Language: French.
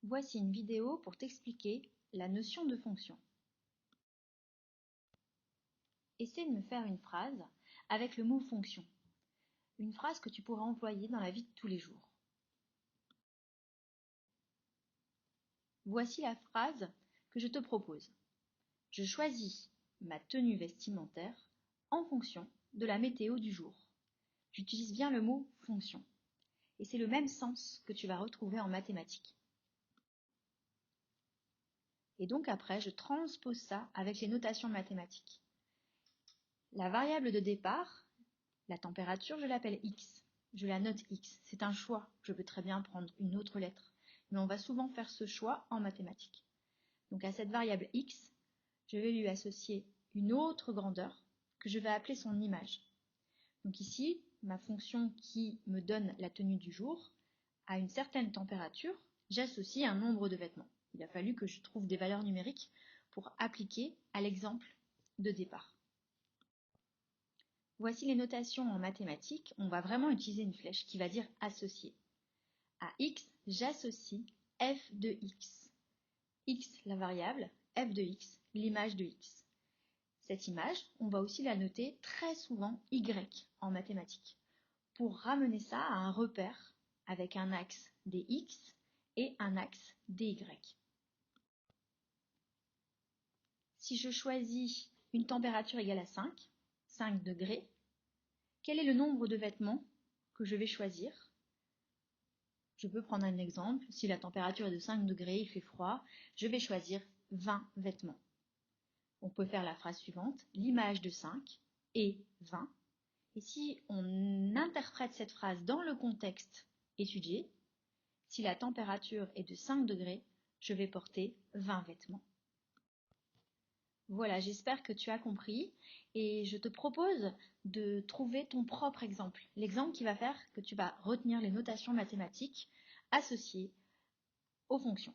Voici une vidéo pour t'expliquer la notion de fonction. Essaie de me faire une phrase avec le mot fonction. Une phrase que tu pourras employer dans la vie de tous les jours. Voici la phrase que je te propose. Je choisis ma tenue vestimentaire en fonction de la météo du jour. J'utilise bien le mot fonction. Et c'est le même sens que tu vas retrouver en mathématiques. Et donc après, je transpose ça avec les notations mathématiques. La variable de départ, la température, je l'appelle x. Je la note x. C'est un choix. Je peux très bien prendre une autre lettre. Mais on va souvent faire ce choix en mathématiques. Donc à cette variable x, je vais lui associer une autre grandeur que je vais appeler son image. Donc ici, ma fonction qui me donne la tenue du jour, à une certaine température, j'associe un nombre de vêtements. Il a fallu que je trouve des valeurs numériques pour appliquer à l'exemple de départ. Voici les notations en mathématiques. On va vraiment utiliser une flèche qui va dire associer. À x, j'associe f de x. X, la variable, f de x, l'image de x. Cette image, on va aussi la noter très souvent y en mathématiques, pour ramener ça à un repère avec un axe dx et un axe dy. Si je choisis une température égale à 5 degrés, quel est le nombre de vêtements que je vais choisir? Je peux prendre un exemple. Si la température est de 5 degrés, il fait froid, je vais choisir 20 vêtements. On peut faire la phrase suivante. L'image de 5 est 20. Et si on interprète cette phrase dans le contexte étudié, si la température est de 5 degrés, je vais porter 20 vêtements. Voilà, j'espère que tu as compris et je te propose de trouver ton propre exemple. L'exemple qui va faire que tu vas retenir les notations mathématiques associées aux fonctions.